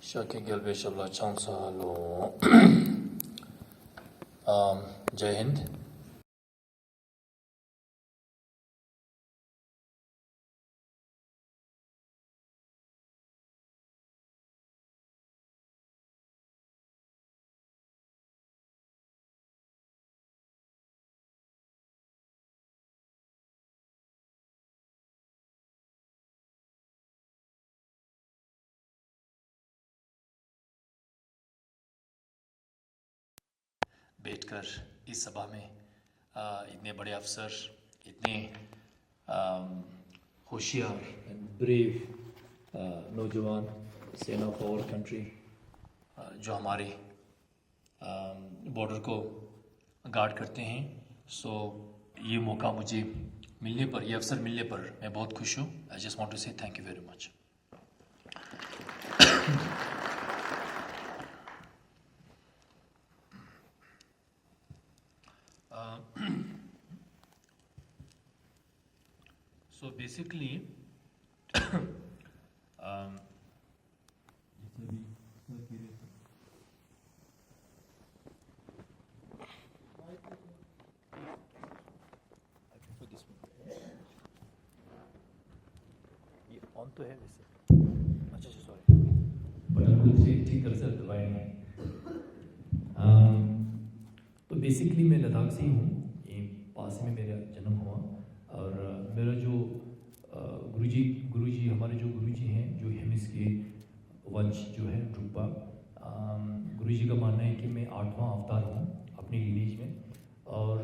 Shaki Gilbe Shabla Chansa Lo Jai Hind. बैठकर इस सभा में इतने बड़े अफसर, इतने होशियार ब्रेव नौजवान सेना ऑफ आवर कंट्री जो हमारे बॉर्डर को गार्ड करते हैं। सो ये मौका मुझे मिलने पर, ये अवसर मिलने पर मैं बहुत खुश हूँ। आई जस्ट वांट टू से thank you very much. So basically, ये ऑन तो है वैसे। अच्छा सॉरी, बटन खुद से ठीक तरह से दबाए हैं। तो बेसिकली मैं लद्दाख से ही हूँ, ये पास में मेरा जन्म हुआ। और मेरा जो गुरुजी हमारे जो गुरुजी हैं, जो हेमिस के वंश जो है ड्रुकपा, गुरुजी का मानना है कि मैं 8वां अवतार हूँ अपनी लिनेज में। और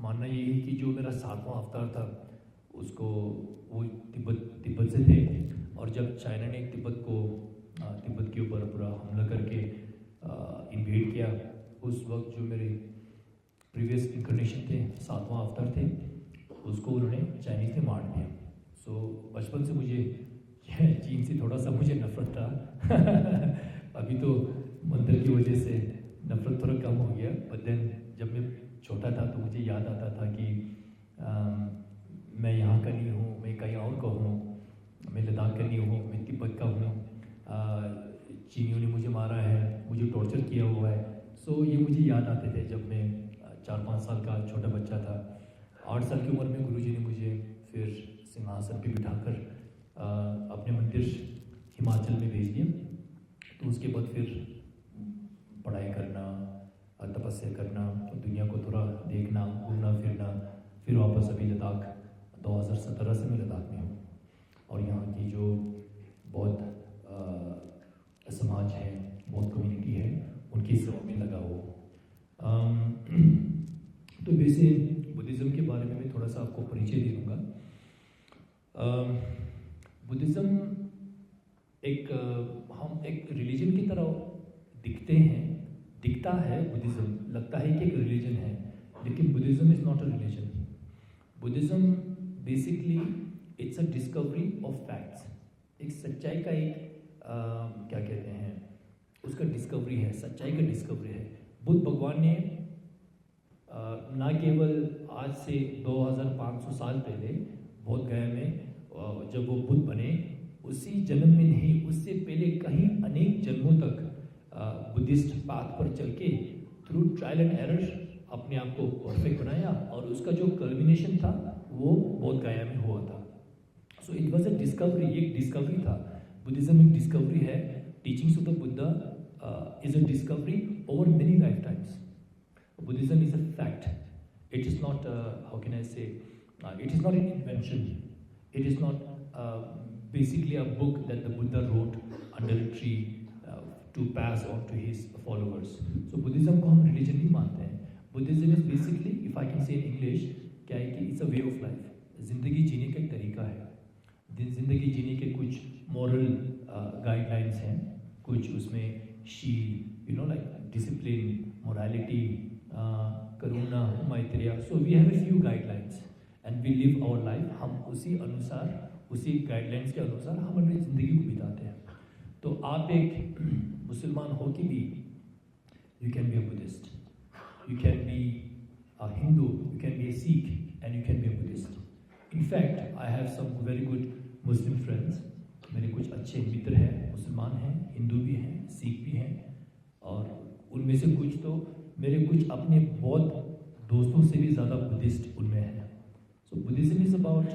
मानना ये है कि जो मेरा 7वां अवतार था उसको वो तिब्बत से थे। और जब चाइना ने तिब्बत के ऊपर पूरा हमला करके इन्वेड किया, उस वक्त जो मेरे प्रीवियस इनकर्नेशन थे, 7वां अवतार थे, उसको उन्होंने चाइनीज़ में मार दिया। सो बचपन से मुझे चीन से थोड़ा सा मुझे नफरत था। अभी तो मंदिर की वजह से नफरत थोड़ा कम हो गया। बट देन जब मैं छोटा था तो मुझे याद आता था कि मैं यहाँ का नहीं हूँ, मैं कहीं और का हूँ, मैं लद्दाख का नहीं हूँ, मैं तिब्बत का हूँ। चीनियों ने मुझे मारा है, मुझे टॉर्चर किया हुआ है। सो ये मुझे याद आते थे जब मैं 4-5 साल का छोटा बच्चा था। 8 साल की उम्र में गुरुजी ने मुझे फिर सिंहासन पे बिठाकर अपने मंदिर हिमाचल में भेज दिया। तो उसके बाद फिर पढ़ाई करना, तपस्या करना, दुनिया को थोड़ा देखना, घूमना फिरना, फिर वापस अभी लद्दाख 2017 से मैं लद्दाख में हूँ। और यहाँ की जो बहुत समाज है, बहुत कम्युनिटी है, उनकी सेवा में लगा हो। तो वैसे बुद्धिज़्म के बारे में मैं थोड़ा सा आपको परिचय दे दूँगा। बुद्धिज़्म हम एक रिलीजन की तरह दिखता है। बुद्धिज़्म लगता है कि एक रिलीजन है, लेकिन Buddhism is not a religion. Buddhism basically it's a discovery of facts. एक सच्चाई का क्या कहते हैं उसका डिस्कवरी है, सच्चाई का डिस्कवरी है। बुद्ध भगवान ने ना केवल आज से 2500 साल पहले बोध गया में जब वो बुद्ध बने, उसी जन्म में नहीं, उससे पहले कहीं अनेक जन्मों तक बुद्धिस्ट पाथ पर चल के थ्रू ट्रायल एंड एरर अपने आप को परफेक्ट बनाया। और उसका जो कल्मिनेशन था वो बोध गया में हुआ था। So it was a discovery, एक डिस्कवरी था। बुद्धिज्म एक डिस्कवरी है। Teachings of the Buddha is a discovery over many life times. Buddhism is a fact. It is not, how can I say, it is not an invention. It is not basically a book that the Buddha wrote under a tree to pass on to his followers. So Buddhism को हम religion नहीं मानते हैं. Buddhism is basically, if I can say in English, क्या है कि it's a way of life. जिंदगी जीने का एक तरीका है। जिंदगी जीने के कुछ moral guidelines हैं, कुछ उसमें शील, like discipline, morality, करुणा, मैत्रिया। So we have a few guidelines and we live our life. हम उसी अनुसार, उसी गाइडलाइंस के अनुसार हम अपनी ज़िंदगी को बिताते हैं। तो आप एक मुसलमान हो के भी you can be a Buddhist, you can be a Hindu, you can be a Sikh and you can be a Buddhist. In fact I have some very good Muslim friends मेरे कुछ अच्छे मित्र हैं, मुसलमान हैं, हिंदू भी हैं, सिख भी हैं, और उनमें से कुछ तो मेरे कुछ अपने बौद्ध दोस्तों से भी ज़्यादा बुद्धिस्ट उनमें हैं। So Buddhism is about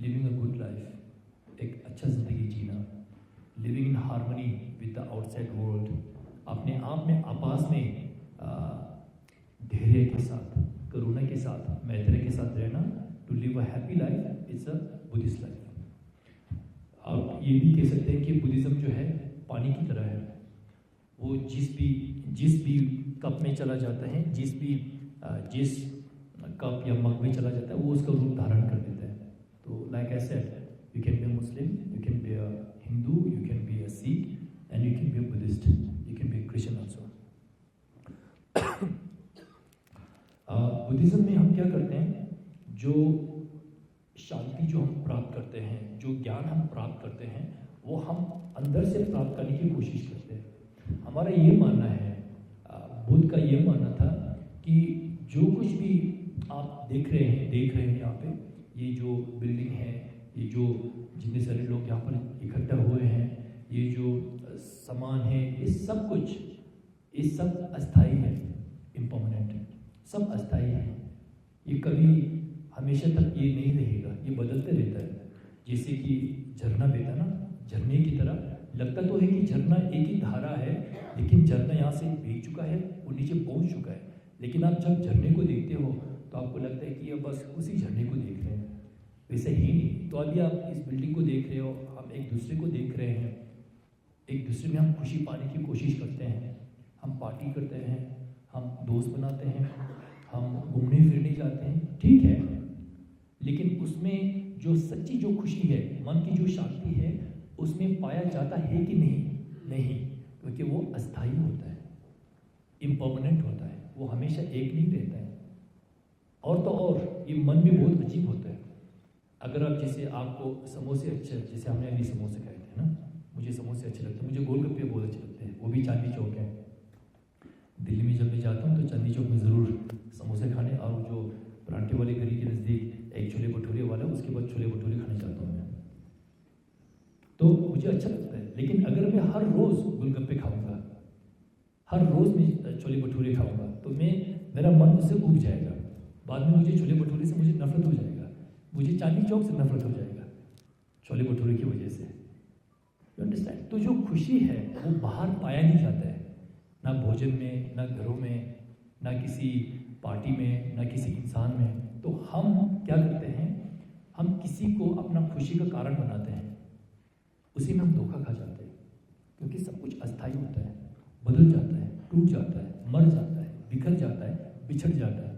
living a good life, एक अच्छा ज़िंदगी जीना, living in harmony with the outside world, अपने आप में आपस में धैर्य के साथ, करुणा के साथ, मैत्री के साथ रहना, to live a happy life it's a Buddhist life. आप ये भी कह सकते हैं कि बुद्धिज्म जो है पानी की तरह है, वो जिस भी कप में चला जाता है, जिस कप या मग में चला जाता है, वो उसका रूप धारण कर देता है। तो like I said, you can be a Muslim, you can be a Hindu, you can be a Sikh, and you can be a Buddhist, you can be a Christian also. Buddhism में हम क्या करते हैं, जो शांति जो हम प्राप्त करते हैं, जो ज्ञान हम प्राप्त करते हैं, वो हम अंदर से प्राप्त करने की कोशिश करते हैं। हमारा ये मानना है, बुद्ध का ये मानना था कि जो कुछ भी आप देख रहे हैं यहाँ पे, ये जो बिल्डिंग है, ये जो जितने सारे लोग यहाँ पर इकट्ठा हुए हैं, ये जो सामान है, ये सब कुछ, ये सब अस्थाई है, इम्पर्मानेंट है, सब अस्थाई है। ये कभी हमेशा तक ये नहीं रहेगा, ये बदलते रहता है। जैसे कि झरना बहता ना, झरने की तरह लगता तो है कि झरना एक ही धारा है, लेकिन झरना यहाँ से बह चुका है, वो नीचे पहुँच चुका है। लेकिन आप जब झरने को देखते हो तो आपको लगता है कि अब बस उसी झरने को देख रहे हैं, वैसे ही नहीं। तो अभी आप इस बिल्डिंग को देख रहे हो, हम एक दूसरे को देख रहे हैं, एक दूसरे में हम खुशी पाने की कोशिश करते हैं, हम पार्टी करते हैं, हम दोस्त बनाते हैं, हम घूमने फिरने जाते हैं, ठीक है। लेकिन उसमें जो सच्ची जो खुशी है, मन की जो शांति है, उसमें पाया जाता है कि नहीं, क्योंकि वो अस्थाई होता है, इम्पर्मानेंट होता है, वो हमेशा एक नहीं रहता है। और तो और ये मन भी बहुत अजीब होता है। अगर आप जैसे आपको समोसे अच्छे, जैसे हमने अभी समोसे खाए थे ना, मुझे समोसे अच्छे लगते हैं, मुझे गोलगप्पे बहुत अच्छे लगते हैं, वो भी चांदनी चौक है। दिल्ली में जब मैं जाता हूँ तो चांदनी चौक में ज़रूर समोसे खाने, और जो पराठे वाले गली के नज़दीक एक छोले भटूरे वाला, उसके बाद छोले भटूरे खाने जाता हूँ मैं, तो मुझे अच्छा लगता है। लेकिन अगर मैं हर रोज़ गोलगप्पे खाऊंगा, हर रोज़ मैं छोले भटूरे खाऊंगा, तो मेरा मन उससे उब जाएगा। बाद में मुझे छोले भटूरे से मुझे नफरत हो जाएगा, मुझे चांदनी चौक से नफरत हो जाएगा छोले भटूरे की वजह से। You understand? तो जो खुशी है वो बाहर पाया नहीं जाता है, ना भोजन में, ना घरों में, ना किसी पार्टी में, ना किसी इंसान में। तो हम क्या करते हैं, हम किसी को अपना खुशी का कारण बनाते हैं, उसी में हम धोखा खा जाते हैं। क्योंकि सब कुछ अस्थायी होता है, बदल जाता है, टूट जाता है, मर जाता है, बिखर जाता है, बिछड़ जाता है।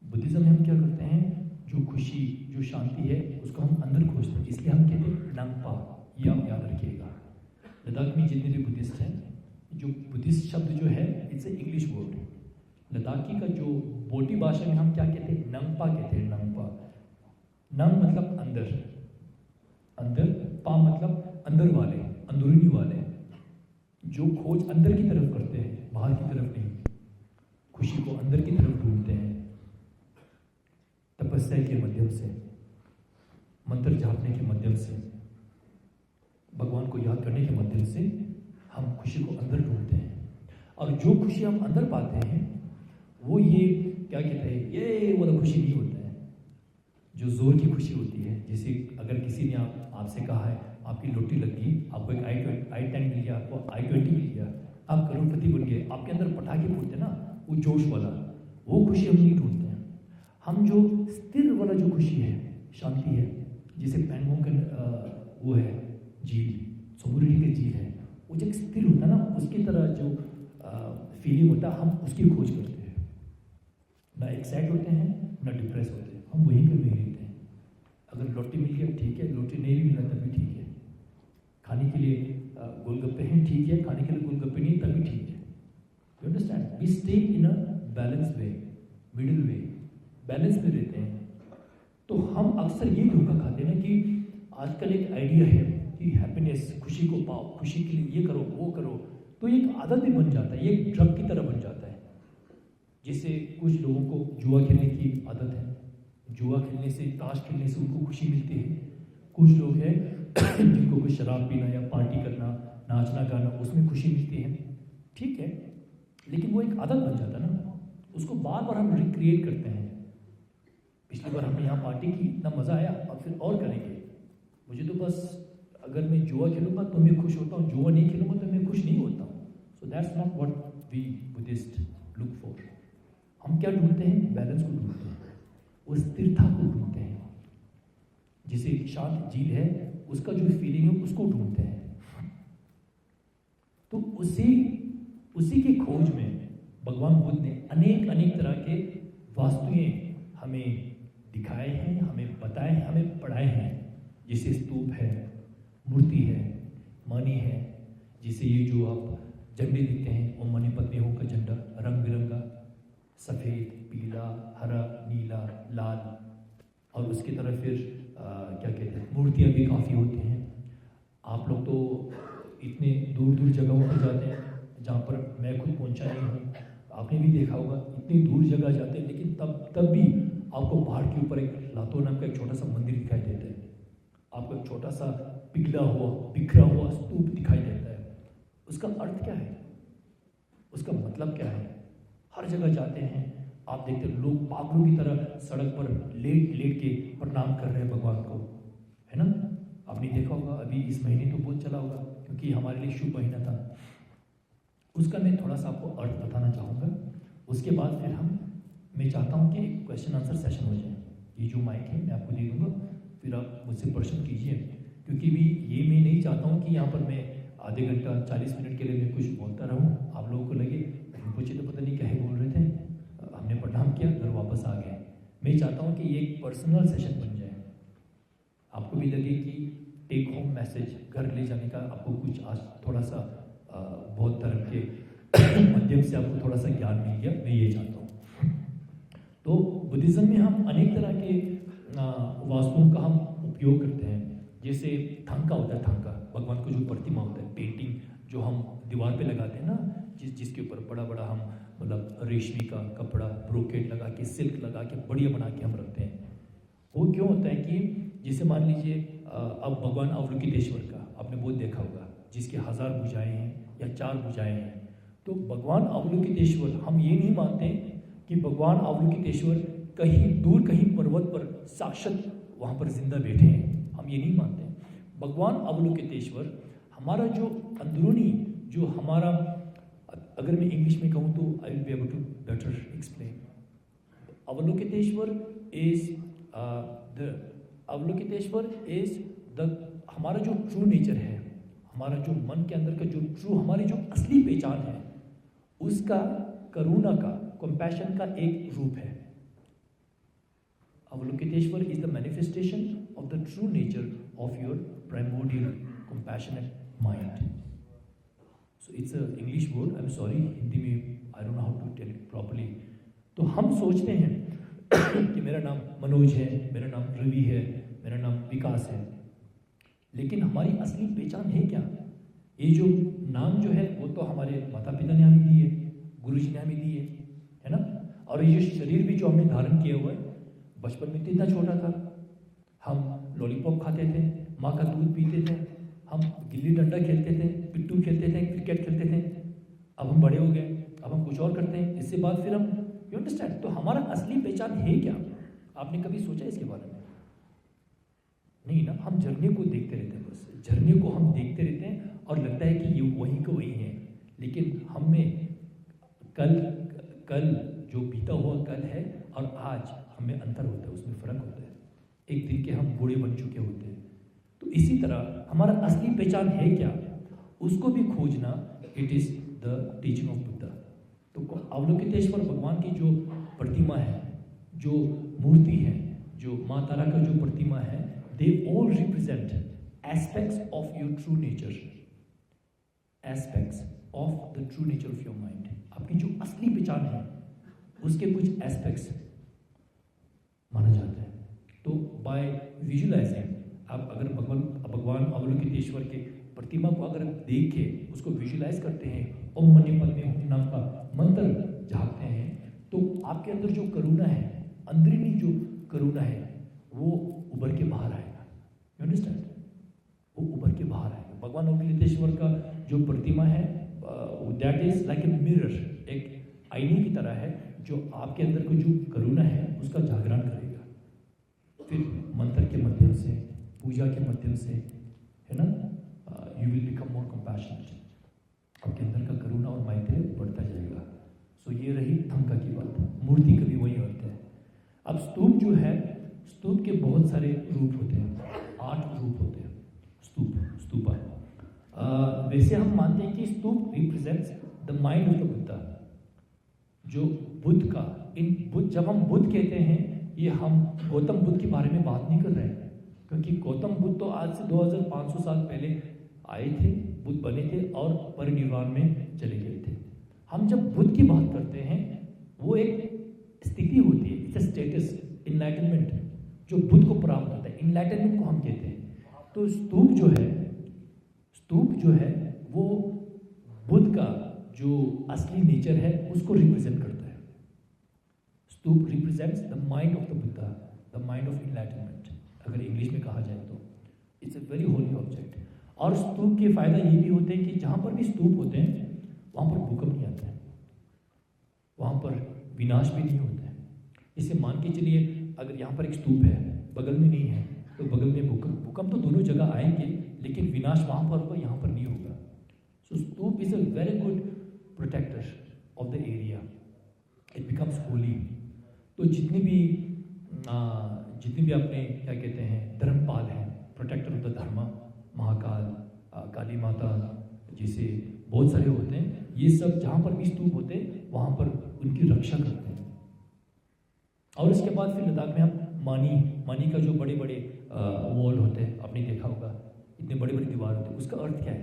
बुद्धिज्म में हम क्या करते हैं, जो खुशी, जो शांति है, उसको हम अंदर खोजते हैं। इसलिए हम कहते हैं नांगपा, ये आप याद रखिएगा। लद्दाख में जितने भी बुद्धिस्ट हैं, जो बुद्धिस्ट शब्द जो है it's a English word. Ladakhi का जो बोटी भाषा में हम क्या कहते हैं, नंगपा कहते हैं। नंगपा, नंग मतलब अंदर, पा मतलब अंदर वाले, अंदरूनी वाले, जो खोज अंदर की तरफ करते हैं, बाहर की तरफ नहीं। खुशी को अंदर की तरफ ढूंढते हैं, तपस्या के माध्यम से, मंत्र जापने के माध्यम से, भगवान को याद करने के माध्यम से हम खुशी को अंदर ढूंढते हैं। और जो खुशी हम अंदर पाते हैं वो ये क्या कहते हैं, ये वाला खुशी नहीं होता है जो जोर की खुशी होती है। जैसे अगर किसी ने आपसे कहा है आपकी लॉटरी लग गई, आपको एक i10 मिल गया, आपको i20 मिल गया, आप करोड़पति बन गए, आपके अंदर पटाखे फूटते ना, वो जोश वाला, वो खुशी हम नहीं ढूंढते हैं। हम जो स्थिर वाला जो खुशी है, शांति है, जिसे पैंगोंग का वो है झील, समुद्री का झील है, वो जब स्थिर होता है ना, उसकी तरह जो फीलिंग होता है, हम उसकी खोज करते हैं। ना एक्साइट होते हैं, ना डिप्रेस होते हैं, हम वहीं पे वहीं रहते हैं। अगर लॉटरी मिल गया ठीक है, लॉटरी नहीं भी मिला तब भी ठीक है। खाने के लिए गोलगप्पे हैं ठीक है, खाने के लिए गोलगप्पे नहीं तब भी ठीक है। You understand? We stay in a balance way, middle way, balance में रहते हैं। तो हम अक्सर ये धोखा खाते हैं ना कि आजकल एक आइडिया है कि हैप्पीनेस, खुशी को पाओ, खुशी के लिए ये करो वो करो, तो एक आदत ही बन जाता है, एक ड्रग की तरह बन जाता है। जैसे कुछ लोगों को जुआ खेलने की आदत है, जुआ खेलने से, ताश खेलने से उनको खुशी मिलती है। कुछ लोग हैं जिनको कुछ शराब पीना या पार्टी करना, नाचना गाना, उसमें खुशी मिलती है, ठीक है, लेकिन वो एक आदत बन जाता है ना, उसको बार बार हम रिक्रिएट करते हैं। पिछली बार हमने यहाँ पार्टी की, इतना मज़ा आया, अब फिर और करेंगे। मुझे तो बस अगर मैं जुआ खेलूंगा तो मैं खुश होता हूँ, जुआ नहीं खेलूंगा तो मैं खुश नहीं होता हूँ। So that's not what we Buddhist look for. हम क्या ढूंढते हैं? बैलेंस को ढूंढते हैं, वो स्थिरता को ढूंढते हैं। जिसे शांत झील है, उसका जो फीलिंग है उसको ढूंढते हैं। तो उसी की खोज में भगवान बुद्ध ने अनेक तरह के वास्तुएं हमें दिखाए हैं, हमें बताए हैं, हमें पढ़ाए हैं। जैसे स्तूप है, मूर्ति है, मणि है, जिसे ये जो आप झंडे देखते हैं, वो मणि पत्नियों का झंडा, रंग बिरंगा, सफ़ेद, पीला, हरा, नीला, लाल, और उसकी तरफ फिर क्या कहते हैं, मूर्तियाँ भी काफ़ी होती हैं। आप लोग तो इतने दूर दूर जगहों पर जाते हैं जहाँ पर मैं खुद पहुँचा नहीं हूँ, आपने भी देखा होगा, इतनी दूर जगह जाते हैं, लेकिन तब भी आपको पहाड़ के ऊपर एक लातो नाम का एक छोटा सा मंदिर दिखाई देता है, आपको एक छोटा सा पिघला हुआ, बिखरा हुआ स्तूप दिखाई देता है। उसका अर्थ क्या है? उसका मतलब क्या है? हर जगह जाते हैं, आप देखते हैं लोग पागलों की तरह सड़क पर लेट के प्रणाम कर रहे हैं भगवान को, है ना? आपने देखा होगा, अभी इस महीने तो बहुत चला होगा क्योंकि हमारे लिए शुभ महीना था। उसका मैं थोड़ा सा आपको अर्थ बताना चाहूँगा। उसके बाद फिर मैं चाहता हूँ कि क्वेश्चन आंसर सेशन हो जाए। ये जो माइक है मैं आपको दे दूँगा, फिर आप मुझसे प्रश्न कीजिए, क्योंकि भी ये मैं नहीं चाहता हूँ कि यहाँ पर मैं आधे घंटा 40 मिनट के लिए मैं कुछ बोलता रहूँ, आप लोगों को लगे पूछे तो पता नहीं क्या ही बोल रहे थे, हमने प्रणाम किया, घर वापस आ गए। मैं चाहता हूँ कि ये एक पर्सनल सेशन बन जाए, आपको भी लगे कि टेक होम मैसेज घर ले जाने का आपको कुछ आज थोड़ा सा बौद्ध धर्म के माध्यम से आपको थोड़ा सा ज्ञान मिल गया, मैं ये चाहता हूँ। तो बुद्धिज़्म में हम अनेक तरह के वास्तुओं का हम उपयोग करते हैं। जैसे थांका होता है, थांका भगवान को जो प्रतिमा होता है, पेंटिंग जो हम दीवार पे लगाते हैं ना, जिसके ऊपर बड़ा बड़ा हम मतलब रेशमी का कपड़ा, ब्रोकेट लगा के, सिल्क लगा के बढ़िया बना के हम रखते हैं। वो क्यों होता है कि जैसे मान लीजिए अब भगवान अवलोकितेश्वर का आपने बहुत देखा होगा, जिसके 1000 भुजाएं हैं या 4 भुजाएं हैं। तो भगवान अवलोकितेश्वर, हम ये नहीं मानते कि भगवान अवलोकितेश्वर कहीं दूर, कहीं पर्वत पर साक्षात वहाँ पर जिंदा बैठे हैं, हम ये नहीं मानते। भगवान अवलोकितेश्वर हमारा जो अंदरूनी, जो हमारा, अगर मैं इंग्लिश में कहूँ तो I will be able to better explain. Avalokiteshvara is the हमारा जो ट्रू नेचर है, हमारा जो मन के अंदर का जो ट्रू, हमारी जो असली पहचान है, उसका करुणा का, कंपैशन का एक रूप है। Avalokiteshvara is the manifestation of the true nature of your primordial compassionate mind. So it's a English word, I am sorry, Hindi में I don't know how to tell it properly. तो हम सोचते हैं कि मेरा नाम मनोज है, मेरा नाम रवि है, मेरा नाम विकास है, लेकिन हमारी असली पहचान है क्या? ये जो नाम जो है वो तो हमारे माता पिता ने हमें दी है, गुरु जी ने हमें दी है ना? और ये शरीर भी जो हमने धारण किया हुआ है, बचपन में तो इतना छोटा था, हम लॉलीपॉप खाते थे, माँ का दूध पीते थे, हम गिल्ली डंडा खेलते थे, पिट्टू खेलते थे, क्रिकेट खेलते थे। अब हम बड़े हो गए, अब हम कुछ और करते हैं, इससे बाद फिर हम, यू अंडरस्टैंड? तो हमारा असली पहचान है क्या? आपने कभी सोचा इसके बारे में? नहीं ना, हम झरने को देखते रहते हैं, बस झरने को हम देखते रहते हैं और लगता है कि ये वहीं का वही है, लेकिन हम में कल जो बीता हुआ कल है और आज हमें अंतर होता है, उसमें फ़र्क होता है। एक दिन के हम बूढ़े बन चुके होते हैं। तो इसी तरह हमारा असली पहचान है क्या, उसको भी खोजना, it is the teaching of Buddha. तो अवलोकितेश्वर भगवान की जो प्रतिमा है, जो मूर्ति है, जो माँ तारा का जो प्रतिमा है, they all represent aspects of your true nature, aspects of the true nature of your mind। आपकी जो असली पहचान है उसके कुछ एस्पेक्ट्स माना जाता है। तो बाय विजुअलाइजिंग, आप अगर भगवान अवलोकितेश्वर के प्रतिमा को अगर देख के उसको विजुअलाइज करते हैं, ओम मणि पद्मे हूं नाम का मंत्र झाँकते हैं, तो आपके अंदर जो करुणा है, अंदरूनी जो करुणा है, वो उभर के बाहर आएगा। यू अंडरस्टैंड, वो उभर के बाहर आएगा। भगवान अवलोकितेश्वर का जो प्रतिमा है that is like a mirror, एक आईने की तरह है जो आपके अंदर को जो करुणा है उसका जागरण करेगा। फिर मंत्र के माध्यम से, पूजा के माध्यम से, है ना, you will become more compassionate, आपके अंदर का करुणा और मैत्री बढ़ता जाएगा। सो ये रही थंका की बात। मूर्ति कभी वही होते हैं। अब स्तूप जो है, स्तूप के बहुत सारे रूप होते हैं, 8 रूप होते हैं स्तूपा। वैसे हम मानते हैं कि stupa represents the mind of the Buddha, जो बुद्ध का जब हम बुद्ध कहते हैं, ये हम गौतम बुद्ध के बारे में बात नहीं कर रहे हैं, क्योंकि गौतम बुद्ध तो आज से 2500 साल पहले आए थे, बुद्ध बने थे और परिनिर्वाण में चले गए थे। हम जब बुद्ध की बात करते हैं, वो एक स्थिति होती है, इट्स अ स्टेटस, इनलाइटनमेंट, जो बुद्ध को प्राप्त होता है, इनलाइटनमेंट को हम कहते हैं। तो स्तूप जो है वो बुद्ध का जो असली नेचर है उसको रिप्रेजेंट करता है। Stupa represents the mind of the Buddha, the mind of enlightenment, अगर इंग्लिश में कहा जाए तो it's a very holy object. और स्तूप के फायदा ये भी होते हैं कि जहाँ पर भी स्तूप होते हैं वहाँ पर भूकंप नहीं आता है, वहाँ पर विनाश भी नहीं होता है। इसे मान के चलिए, अगर यहाँ पर एक स्तूप है, बगल में नहीं है, तो बगल में भूकंप तो दोनों जगह आएंगे, लेकिन विनाश वहाँ पर होगा, यहाँ पर नहीं होगा। So stupa is a very good protector of the area, it becomes holy. तो जितने भी अपने क्या कहते हैं धर्मपाल हैं, प्रोटेक्टर ऑफ द धर्म, महाकाल, काली माता, जैसे बहुत सारे होते हैं, ये सब जहाँ पर भी स्तूप होते हैं वहाँ पर उनकी रक्षा करते हैं। और इसके बाद फिर लद्दाख में हम मानी का जो बड़े बड़े वॉल होते हैं, आपने देखा होगा, इतने बड़े बड़े दीवार होते हैं, उसका अर्थ क्या है?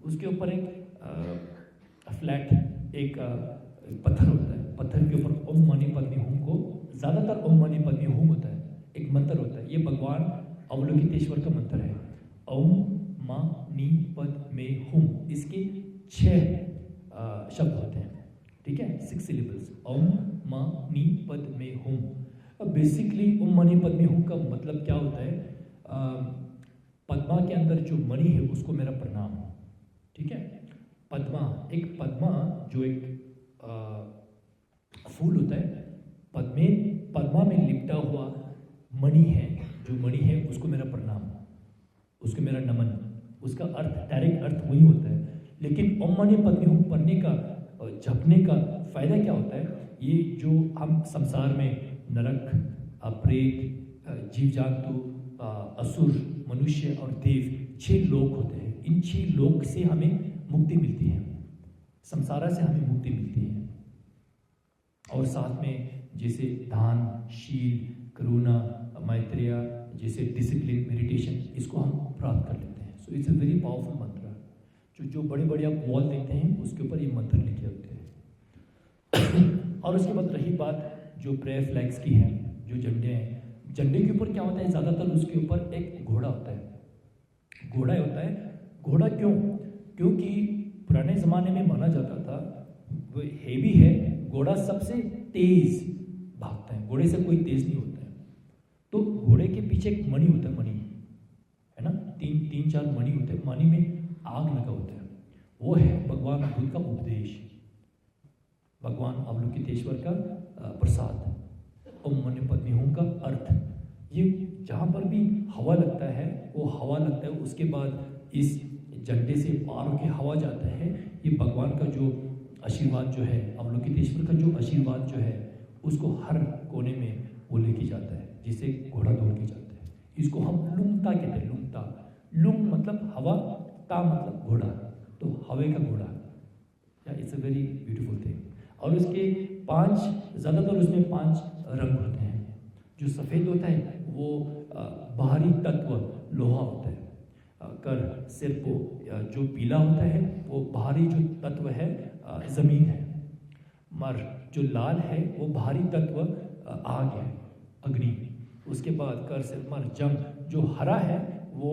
उसके ऊपर एक फ्लैट एक पत्थर होता है, पत्थर के ऊपर ओम मणि पद्मे हूम को, ज़्यादातर ओम मणि पद्मे हूम होता है, एक मंत्र होता है। ये भगवान अवलोकितेश्वर का मंत्र है, ओम मणि पद्मे हूम। इसके 6 शब्द होते हैं, ठीक है, 6 सिलेबल्स, ओम मणि पद्मे हूम। अब बेसिकली ओम मणि पद्मे हूम का मतलब क्या होता है? पद्मा के अंदर जो मणि है उसको मेरा प्रणाम, ठीक है। पद्मा जो एक फूल होता है, पद्मा में लिपटा हुआ मणि है, जो मणि है उसको मेरा प्रणाम, उसको मेरा नमन। उसका अर्थ, डायरेक्ट अर्थ वही होता है। लेकिन ओम मणि पद्मे हूम पढ़ने का, जपने का फायदा क्या होता है? ये जो हम संसार में नरक, प्रेत, जीव जंतु, असुर, मनुष्य और देव, 6 लोक होते हैं। इन 6 लोक से हमें मुक्ति मिलती है, संसार से हमें मुक्ति मिलती है। और साथ में जैसे दान, शील, करुणा, मैत्रेय, जैसे डिसिप्लिन, मेडिटेशन, इसको हम प्राप्त कर लेते हैं। सो इट्स अ वेरी पावरफुल मंत्र। जो बड़े बड़े आप वॉल देखते हैं उसके ऊपर ये मंत्र लिखे होते हैं। और उसके बाद रही बात जो प्रेयर फ्लैग्स की है, जो झंडे हैं, झंडे के ऊपर क्या होता है? ज़्यादातर उसके ऊपर एक घोड़ा होता है। घोड़ा क्यों? क्योंकि पुराने ज़माने में माना जाता था वो हेवी है, घोड़ा सबसे तेज भागता है, घोड़े से कोई तेज नहीं होता है। तो घोड़े के पीछे एक मणि होता है, मणि है ना, 3-4 मणि होते हैं, मणि में आग लगा होता है। वो है भगवान बुद्ध का उपदेश, भगवान अवलोकितेश्वर का प्रसाद, ओम मणि पद्मे हूम का अर्थ। ये जहाँ पर भी हवा लगता है, वो हवा लगता है, उसके बाद इस झंडे से पार होकर हवा जाता है। ये भगवान का जो आशीर्वाद जो है, अवलोकितेश्वर का जो आशीर्वाद जो है, उसको हर कोने में वो लेके जाता है, जिसे घोड़ा दौड़ के जाता है। इसको हम लुंगता कहते हैं। लुंग मतलब हवा, ता मतलब घोड़ा, तो हवे का घोड़ा। It's a very beautiful thing. और उसके 5, ज़्यादातर उसमें 5 रंग होते हैं। जो सफ़ेद होता है वो बाहरी तत्व लोहा होता है, कर सिर को जो पीला होता है वो बाहरी जो तत्व है ज़मीन है, मर जो लाल है वो बाहरी तत्व आग है, अग्नि। उसके बाद कर सिर मर जम जो हरा है वो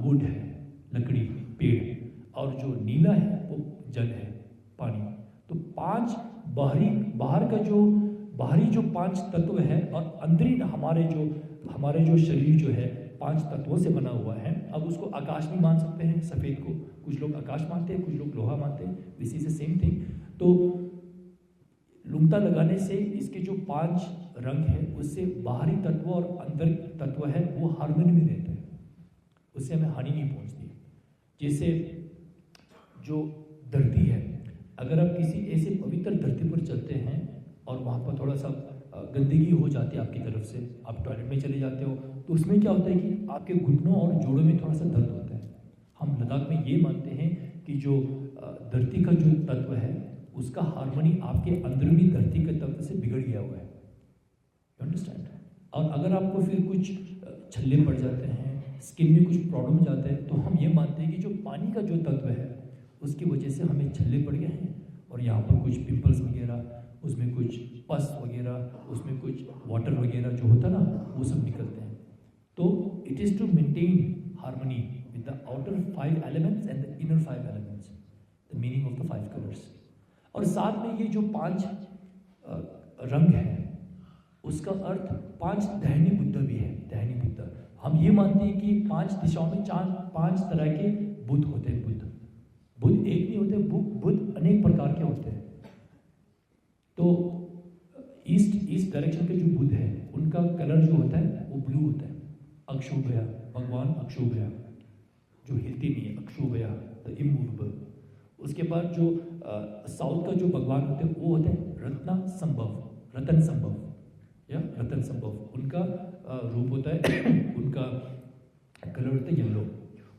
वुड है, लकड़ी, पेड़। और जो नीला है वो जल है, पानी। तो 5 बाहर का जो बाहरी जो 5 तत्व है और अंदरी हमारे जो शरीर जो है 5 तत्वों से बना हुआ है। अब उसको आकाश भी मान सकते हैं, सफ़ेद को कुछ लोग आकाश मानते हैं, कुछ लोग लोहा मानते हैं, this is the same thing. तो लुंगता लगाने से इसके जो 5 रंग है उससे बाहरी तत्व और अंदर तत्व है वो हार्मनी में रहते हैं, उससे हमें हानि नहीं पहुंचती। जैसे जो धरती है, अगर आप किसी ऐसे पवित्र धरती पर चलते हैं और वहाँ पर थोड़ा सा गंदगी हो जाती है आपकी तरफ से, आप टॉयलेट में चले जाते हो, तो उसमें क्या होता है कि आपके घुटनों और जोड़ों में थोड़ा सा दर्द होता है। हम लद्दाख में ये मानते हैं कि जो धरती का जो तत्व है उसका हार्मनी आपके अंदरूनी धरती के तत्व से बिगड़ गया हुआ है, यू अंडरस्टैंड। और अगर आपको फिर कुछ छल्ले पड़ जाते हैं, स्किन में कुछ प्रॉब्लम हो जाता है, तो हम ये मानते हैं कि जो पानी का जो तत्व है उसकी वजह से हमें छल्ले पड़ गए हैं और यहाँ पर कुछ पिंपल्स वगैरह, उसमें कुछ पस वगैरह, उसमें कुछ वाटर वगैरह जो होता है ना वो सब निकलते हैं। तो it is to maintain harmony with the outer 5 elements and the inner 5 elements, the meaning of the 5 colours. और साथ में ये जो 5 रंग है उसका अर्थ 5 दहनी बुद्ध भी है। दहनी बुद्ध, हम ये मानते हैं कि 5 दिशाओं में 5 तरह के बुद्ध होते हैं। बुद्ध एक नहीं होते, बुद्ध अनेक प्रकार के होते हैं। तो ईस्ट डायरेक्शन के जो बुद्ध है उनका कलर जो होता है वो ब्लू होता है। अक्षोभ्य, भगवान अक्षोभ्य जो हिलते नहीं है, अक्षोभ्य द इमूवेबल। उसके बाद जो साउथ का जो भगवान होते हैं वो होते हैं रत्न संभव या रतन संभव, उनका रूप होता है उनका कलर होता है येलो।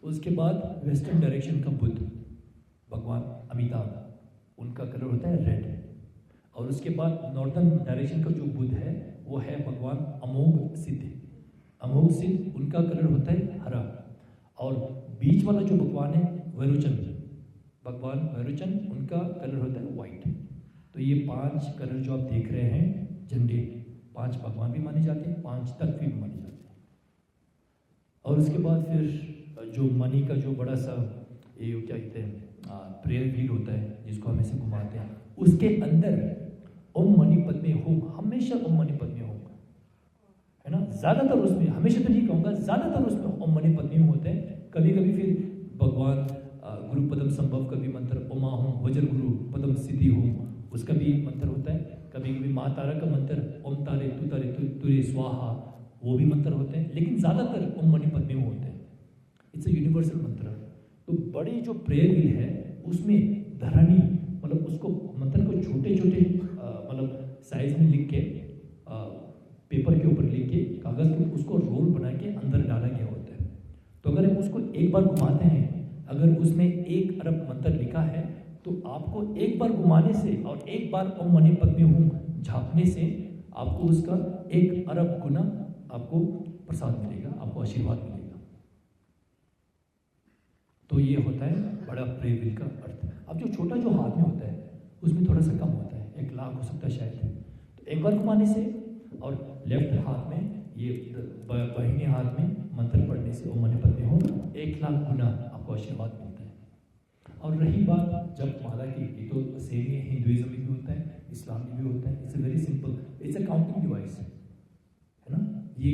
उसके बाद वेस्टर्न डायरेक्शन का बुद्ध भगवान अमिताभ, उनका कलर होता है रेड। और उसके बाद नॉर्दर्न डायरेक्शन का जो बुद्ध है वो है भगवान अमोघ सिद्ध, उनका कलर होता है हरा। और बीच वाला जो भगवान है भगवान वैरोचन, उनका कलर होता है वाइट। तो ये 5 कलर जो आप देख रहे हैं झंडे, 5 भगवान भी माने जाते हैं, 5 तत्व भी माने जाते हैं। और उसके बाद फिर जो मनी का जो बड़ा सा ये क्या कहते हैं प्रेयर व्हील होता है जिसको हम ऐसे घुमाते हैं, उसके अंदर ओम मणि पद्मे होम, हमेशा ओम मणि पद्मे होम है ना, ज्यादातर उसमें, हमेशा तो नहीं कहूँगा, ज्यादातर उसमें ओम मणि पद्मे होम होते हैं। कभी कभी फिर भगवान गुरु पदम संभव का भी मंत्र ओमा होम, वज्र गुरु पदम सिद्धि होम, उसका भी मंत्र होता है। कभी कभी माँ तारा का मंत्र ओम तारे तुरे स्वाहा, वो भी मंत्र होते हैं। लेकिन ज्यादातर ओम मणि पद्मे होम होते हैं। इट्स अ यूनिवर्सल मंत्र। तो बड़ी जो प्रेयर व्हील है उसमें धरणी, मतलब उसको मंत्र को छोटे छोटे मतलब साइज में लिख के पेपर के ऊपर लिख के कागज पे उसको रोल बना के अंदर डाला गया होता है। तो अगर हम उसको एक बार घुमाते हैं, अगर उसमें 1 अरब मंत्र लिखा है तो आपको एक बार घुमाने से और एक बार ओम मणि पद्मे होम झाँपने से आपको उसका 1 अरब गुना आपको प्रसाद मिलेगा, आपको आशीर्वाद मिलेगा। तो ये होता है बड़ा प्रेयर व्हील का अर्थ। अब जो छोटा जो हाथ में होता है उसमें थोड़ा सा कम होता है, 1 लाख हो सकता है शायद। तो एक बार घुमाने से और लेफ्ट हाथ में, ये बाहिनी हाथ में मंत्र पढ़ने से ओम मणि पद्मे होम 1 लाख गुना आपको आशीर्वाद मिलता है। और रही बात जप माला की, ये तो सेम ही हिंदुइज्म में भी होता है, इस्लाम में भी होता है। It's a very simple, it's a counting device है ना। ये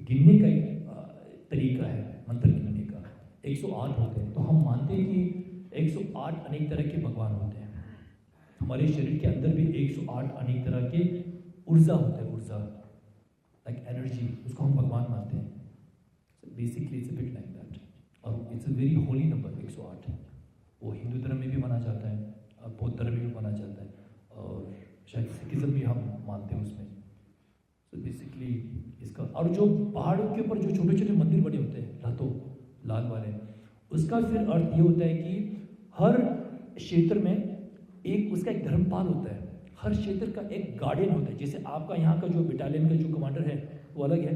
गिनने का एक तरीका है मंत्र गिनने का। 108 होते हैं, तो हम मानते हैं कि 108 अनेक तरह के भगवान होते हैं। हमारे शरीर के अंदर भी 108 अनेक तरह के ऊर्जा होते हैं, ऊर्जा लाइक एनर्जी, उसको हम भगवान मानते हैं। Basically it's a bit like that. और it's a very holy number 108। वो हिंदू धर्म में भी माना जाता है और बौद्ध धर्म में भी माना जाता है और शायद सिखिज्म भी हम मानते हैं उसमें। तो बेसिकली इसका, और जो पहाड़ों के ऊपर जो छोटे छोटे मंदिर बने होते हैं रातों लाल वाले, उसका फिर अर्थ ये होता है कि हर क्षेत्र में उसका एक धर्मपाल होता है, हर क्षेत्र का एक गार्डियन होता है। जैसे आपका यहाँ का जो बटालियन का जो कमांडर है वो अलग है,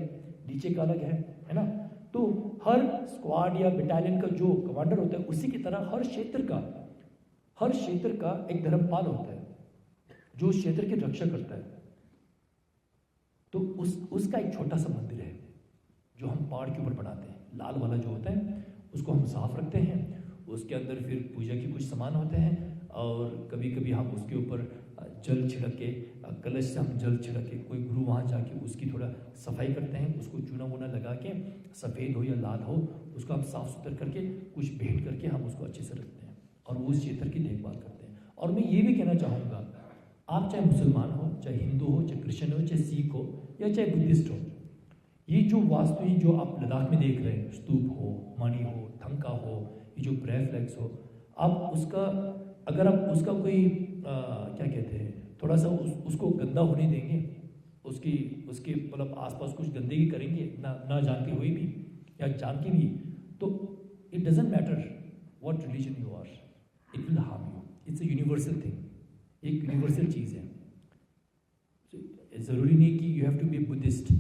नीचे का अलग है ना। तो हर स्क्वाड या बटालियन का जो कमांडर होता है उसी की तरह हर क्षेत्र का एक धर्मपाल होता है जो उस क्षेत्र की रक्षा करता है। तो उसका एक छोटा सा मंदिर है जो हम पहाड़ के ऊपर बनाते हैं, लाल वाला जो होता है उसको हम साफ रखते हैं। उसके अंदर फिर पूजा के कुछ सामान होते हैं और कभी कभी हम उसके ऊपर जल छिड़क के, कलश से हम जल छिड़क के, कोई गुरु वहाँ जाके उसकी थोड़ा सफाई करते हैं, उसको चूना वूना लगा के, सफ़ेद हो या लाल हो, उसको हम साफ सुथरा करके कुछ भेंट करके हम उसको अच्छे से रखते हैं और वो उस क्षेत्र की देखभाल करते हैं। और मैं ये भी कहना चाहूँगा, आप चाहे मुसलमान हो, चाहे हिंदू हो, चाहे क्रिश्चियन हो, चाहे सिख हो या चाहे बुद्धिस्ट हो, ये जो वास्तु ही जो आप लद्दाख में देख रहे हैं, स्तूप हो, मणि हो, थंका हो, ये जो ब्रेव फ्लैग्स हो, आप उसका अगर आप उसका कोई क्या कहते हैं, थोड़ा सा उसको गंदा होने देंगे, उसकी उसके मतलब आसपास कुछ गंदगी करेंगे ना जानते हुए भी या जान के भी, तो it doesn't matter what religion you are, it will harm you. It's a universal thing, एक यूनिवर्सल चीज़ है। ज़रूरी नहीं कि you have to be Buddhist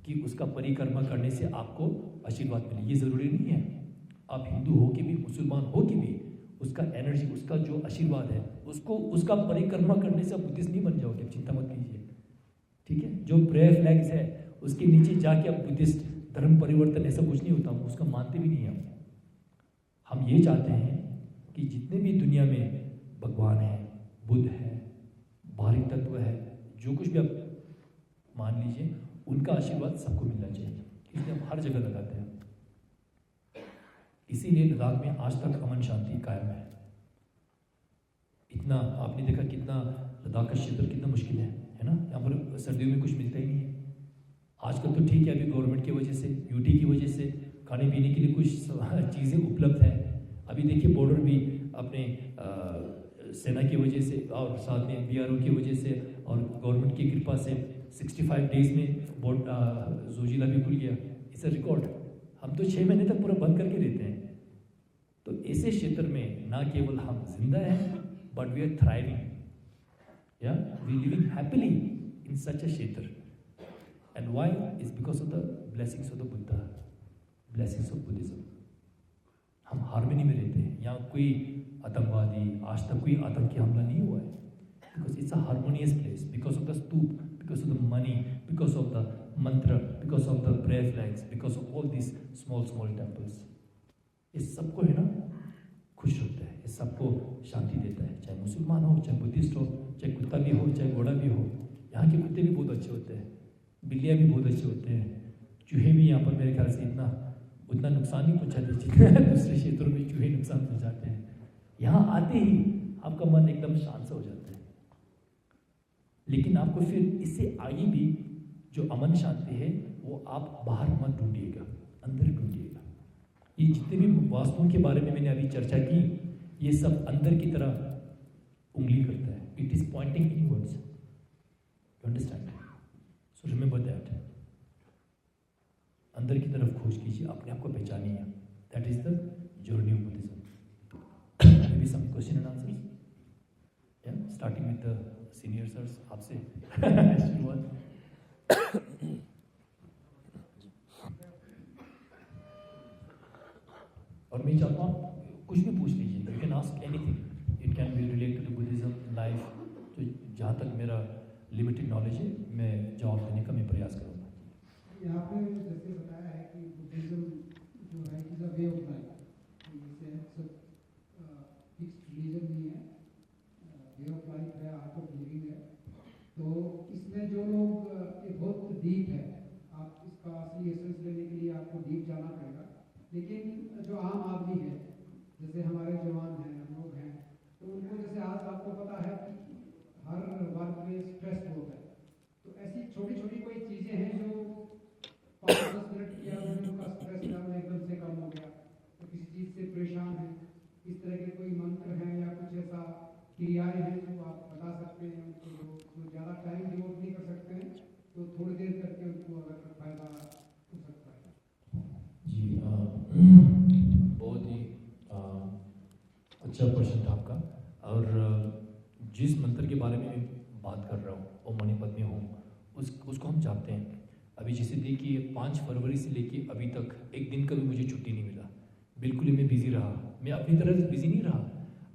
कि उसका परिक्रमा करने से आपको आशीर्वाद मिले, ये ज़रूरी नहीं है। आप हिंदू हो के भी, मुसलमान हो के भी, उसका एनर्जी, उसका जो आशीर्वाद है, उसको उसका परिक्रमा करने से आप बुद्धिस्ट नहीं बन जाओगे, चिंता मत कीजिए, ठीक है। जो ब्रेव फ्लैग्स है उसके नीचे जाके आप बुद्धिस्ट धर्म परिवर्तन ऐसा कुछ नहीं होता, उसका मानते भी नहीं है। हम ये चाहते हैं कि जितने भी दुनिया में भगवान है, बुद्ध है, बाहरी तत्व है, जो कुछ भी आप मान लीजिए, उनका आशीर्वाद सबको मिलना चाहिए, इसलिए हम हर जगह लगाते हैं। इसीलिए लद्दाख में आज तक अमन शांति कायम है। इतना आपने देखा कितना लद्दाख का क्षेत्र कितना मुश्किल है ना, यहाँ पर सर्दियों में कुछ मिलता ही नहीं है। आजकल तो ठीक है, अभी गवर्नमेंट की वजह से, यूटी की वजह से खाने पीने के लिए कुछ चीज़ें उपलब्ध है। अभी देखिए बॉर्डर भी अपने सेना की वजह से और साथ में BRO की वजह से और गवर्नमेंट की कृपा से 65 डेज में जोजिला भी खुल गया। It's a record. हम तो 6 महीने तक पूरा बंद करके रहते हैं। तो ऐसे क्षेत्र में ना केवल हम जिंदा हैं, बट वी आर थ्राइविंग, या वी लिविंग हैप्पीली इन सच अ क्षेत्र। And why is because of the blessings of the Buddha, blessings of Buddhism. हम हार्मनी में रहते हैं। यहाँ कोई आतंकवादी, आज तक कोई आतंकी हमला नहीं हुआ है, because it's a harmonious place, because of the stupa, because of the mani, because of the mantra, because of the brave flags, because of all this small small temples. इस सबको है ना खुश रखता है, इस सबको शांति देता है, चाहे मुसलमान हो, चाहे बुद्धिस्ट हो, चाहे कुत्ता भी हो, चाहे घोड़ा भी हो। यहाँ के कुत्ते भी बहुत अच्छे होते हैं, बिल्लियाँ भी बहुत अच्छे होते हैं, चूहे भी यहाँ पर मेरे ख्याल से उतना नुकसान नहीं पहुँचाते जितना दूसरे क्षेत्रों में चूहे नुकसान पहुँचाते हैं। यहाँ आते ही आपका मन एकदम शांत सा हो जाता है। लेकिन आपको फिर इससे आगे भी जो अमन शांति है वो आप बाहर मत ढूंढिएगा, अंदर ढूंढिएगा। ये जितने भी वास्तुओं के बारे में मैंने अभी चर्चा की, ये सब अंदर की तरह उंगली करता है। It is pointing inwards, you understand? So remember that. अंदर की तरफ खोज कीजिए, अपने आप को पहचानिए। That is the journey of Buddhism. Maybe some question and answers? Yeah, starting with the senior sirs, आपसे शुरुआत। और मैं चाहता हूँ कुछ भी पूछ लीजिए, you can ask anything, it can be related to Buddhism, life. तो जहाँ तक मेरा लिमिटेड नॉलेज है, मैं जवाब देने का मैं प्रयास करूँगा। यहाँ पे जैसे बताया है कि बुद्धिज्म जो है it is a way of life, fixed religion नहीं है, वे ऑफ लाइफ है, आर्ट ऑफ लिविंग है। तो इसमें जो लोग ये बहुत डीप है, आप इसका असली एसेंस लेने के लिए आपको डीप जाना पड़ेगा। लेकिन जो आम आदमी है, जैसे हमारे जवान हैं, हम लोग हैं, तो उनको जैसे आज आपको पता है कि हर वर्ग में स्ट्रेस बहुत है। तो ऐसी छोटी छोटी कोई चीज़ें हैं जो 5-10 मिनट किया उन्होंने, उनका स्ट्रेस लेवल एकदम से कम हो गया। तो किसी चीज़ से परेशान है, इस तरह के कोई मंत्र हैं या कुछ ऐसा क्रियाएं हैं जो आप बता सकते हैं उनको, जो ज़्यादा टाइम डिवोट नहीं कर सकते हैं, तो थोड़ी देर करके उनको अगर फायदा हो सकता है। जी, बहुत ही अच्छा क्वेश्चन था आपका। और जिस मंत्र के बारे में मैं बात कर रहा हूँ, ओम मणि पद्मे होम, उसको हम चाहते हैं। अभी जैसे देखिए 5 फरवरी से लेके अभी तक एक दिन का भी मुझे छुट्टी नहीं मिला, बिल्कुल ही मैं बिजी रहा। मैं अपनी तरफ से बिजी नहीं रहा,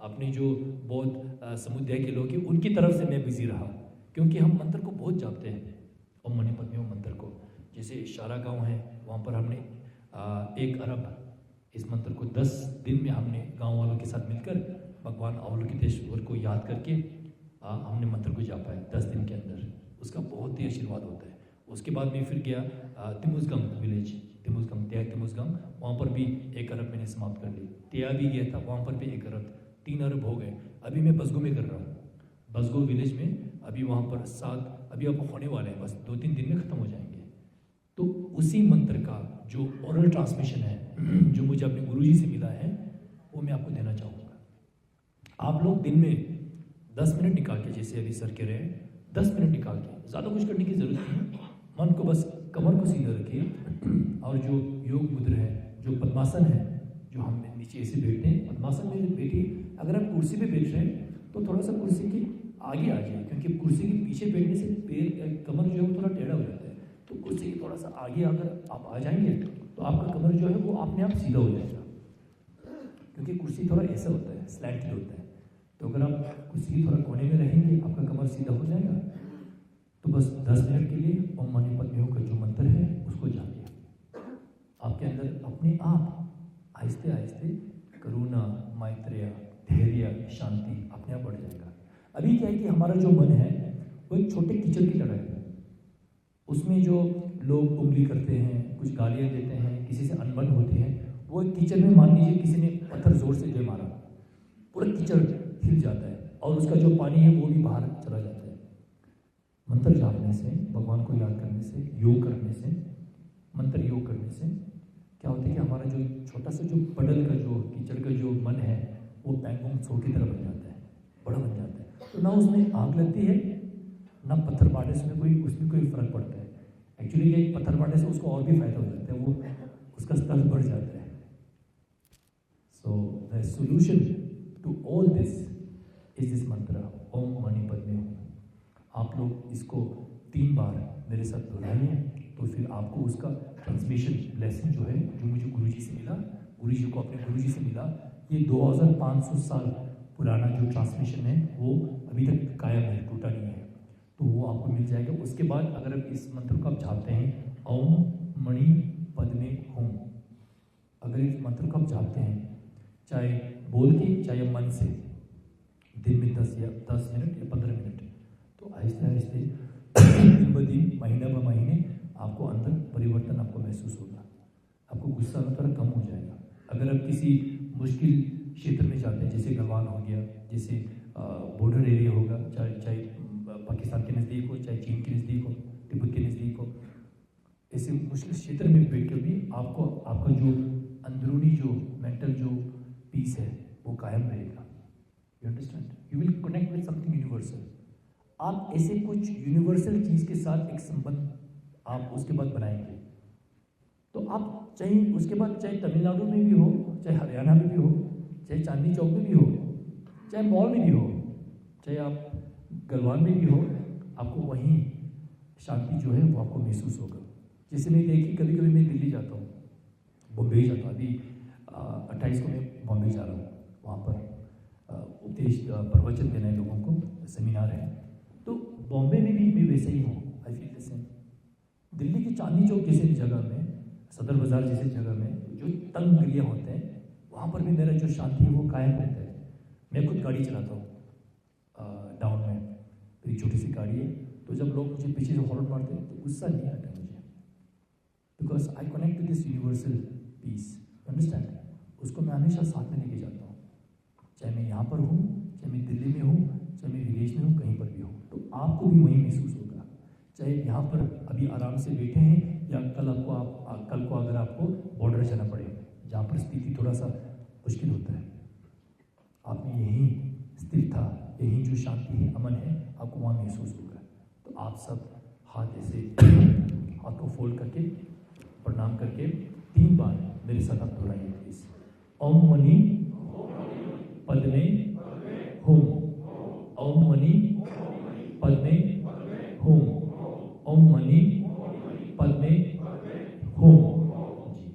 अपने जो बौद्ध समुदाय के लोग हैं उनकी तरफ से मैं बिजी रहा, क्योंकि हम मंत्र को बहुत जापते हैं, ओम मणि पद्मे होम मंत्र को। जैसे शारा गाँव है, वहाँ पर हमने 1 अरब इस मंत्र को 10 दिन में हमने गाँव वालों के साथ मिलकर भगवान अवलोकितेश्वर को याद करके हमने मंत्र को जापा है 10 दिन के अंदर, उसका बहुत ही आशीर्वाद होता है। उसके बाद मैं फिर गया तिमुसगंग विलेज, तिमुसगंग, वहाँ पर भी 1 अरब मैंने समाप्त कर ली। तिया भी गया था, वहाँ पर भी 1 अरब, 3 अरब हो गए। अभी मैं बसगो में कर रहा हूँ, बसगो विलेज में। अभी वहाँ पर 7 अभी अब होने वाले हैं, बस 2-3 दिन में ख़त्म हो जाएंगे। तो उसी मंत्र का जो ओरल ट्रांसमिशन है जो मुझे अपने गुरुजी से मिला है, वो मैं आपको देना चाहूँगा। आप लोग दिन में 10 मिनट निकाल के, जैसे अभी सर कह रहे हैं 10 मिनट निकाल के, ज़्यादा कुछ करने की ज़रूरत नहीं है। मन को बस कमर को सीधा रखिए और जो योग मुद्रा है, जो पद्मासन है, जो हम नीचे ऐसे बैठते हैं, पद्मासन में बैठिए। अगर आप कुर्सी पे बैठ रहे हैं तो थोड़ा सा कुर्सी के आगे आ जाइए, क्योंकि कुर्सी के पीछे बैठने से पैर कमर जो है वो थोड़ा टेढ़ा हो जाता है। तो कुर्सी के थोड़ा सा आगे अगर आप आ जाएंगे तो आपका कमर जो है वो अपने आप सीधा हो जाएगा, क्योंकि कुर्सी थोड़ा ऐसा होता है, स्लैंटेड होता है। तो अगर आप कुर्सी के थोड़ा कोने में रहेंगे, आपका कमर सीधा हो जाएगा। तो बस 10 मिनट के लिए ओम मणि पद्मे का जो मंत्र है उसको जानिए। आपके अंदर अपने आप आहिस्ते आहिस्ते करुणा, मैत्रेय, धैर्य, शांति अपने आप बढ़ जाएगा। अभी क्या है कि हमारा जो मन है वो एक छोटे कीचड़ की तरह है। उसमें जो लोग उंगली करते हैं, कुछ गालियाँ देते हैं, किसी से अनबन होते हैं, वो एक कीचड़ में मान लीजिए किसी ने पत्थर जोर से दे मारा, पूरा कीचड़ हिल जाता है और उसका जो पानी है वो भी बाहर चला जाता है। मंत्र जापने से, भगवान को याद करने से, योग करने से, मंत्र योग करने से क्या होता है कि हमारा जो छोटा सा जो पडल का जो कीचड़ का जो मन है वो पैंगोंग सो की तरह बन जाता है, बड़ा बन जाता है। तो ना उसमें आग लगती है, ना पत्थर बांटने से उसमें कोई फर्क पड़ता है। एक्चुअली ये पत्थर बांटने से उसको और भी फायदा हो जाता है, वो उसका स्तर बढ़ जाता है। So the solution to all this is this mantra Om मणि पद्मे हूँ। आप लोग इसको 3 बार मेरे साथ दोहराइए, तो फिर आपको उसका ट्रांसमिशन लेसन जो है, जो मुझे गुरुजी से मिला, गुरुजी को अपने गुरुजी से मिला, ये 2500 साल पुराना जो ट्रांसमिशन है वो अभी तक कायम है, टूटा नहीं है। तो वो आपको मिल जाएगा। उसके बाद अगर आप इस मंत्र को आप जापते हैं ओम मणि पद्मे हूँ, अगर इस मंत्र को आप जापते हैं चाहे बोल के चाहे मन से, दिन में 10 मिनट या 15 मिनट, तो आहिस्ते आहिस्ते दिन ब दिन, महीना ब महीने आपको अंदर परिवर्तन आपको महसूस होगा। आपको गुस्सा थोड़ा कम हो जाएगा। अगर आप किसी मुश्किल क्षेत्र में जाते हैं, जैसे गलवान हो गया, जैसे बॉर्डर एरिया होगा, चाहे पाकिस्तान के नज़दीक हो, चाहे चीन के नज़दीक हो, तिब्बत के नज़दीक हो, ऐसे मुश्किल क्षेत्र में बैठ कर भी आपको आपका जो अंदरूनी जो मेंटल जो पीस है वो कायम रहेगा। You understand? You will connect with something universal. आप ऐसे कुछ यूनिवर्सल चीज़ के साथ एक संबंध आप उसके बाद बनाएंगे। तो आप चाहे उसके बाद चाहे तमिलनाडु में भी हो, चाहे हरियाणा में भी हो, चाहे चांदनी चौक में भी हो, चाहे मॉल में भी हो, चाहे आप गलवान में भी हो, आपको वहीं शांति जो है वो आपको महसूस होगा। जैसे मैं देखिए कभी कभी मैं दिल्ली जाता हूँ, बॉम्बे जाता हूँ। अभी 28 को मैं बॉम्बे जा रहा हूँ, वहाँ पर उपदेश प्रवचन देना है लोगों को, सेमिनार है। तो बॉम्बे में भी मैं वैसे ही हूँ, I feel the same. Delhi की चांदनी चौक जैसे जगह में, सदर बाज़ार जैसे जगह में जो तंग गलियाँ होते हैं, वहाँ पर भी मेरा जो शांति है वो कायम रहता है। मैं खुद गाड़ी चलाता हूँ डाउन में, मेरी छोटी सी गाड़ी है, तो जब लोग मुझे पीछे से हॉर्न मारते हैं तो गुस्सा नहीं आता मुझे, because I connect with this universal peace. Understand? उसको मैं हमेशा साथ में लेके जाता हूँ, चाहे मैं यहाँ पर हूँ, चाहे मैं दिल्ली में हूँ, चाहे मैं विदेश में हूँ, कहीं पर भी हूँ। तो आपको भी वही महसूस होगा, चाहे यहाँ पर अभी आराम से बैठे हैं या कल को अगर आपको बॉर्डर जाना पड़े, जहाँ पर स्थिति थोड़ा सा मुश्किल होता है, आप में यही स्थिरता, यही जो शांति है, अमन है, आपको वहाँ महसूस होगा। तो आप सब हाथ ऐसे हाथ को फोल्ड करके प्रणाम करके 3 बार मेरे साथ आप दोहराइए प्लीज। ओम मणि पद्मे हूँ, ओम मणि पद्मे हूँ, ओम मणि पद्मे हूँ। जी,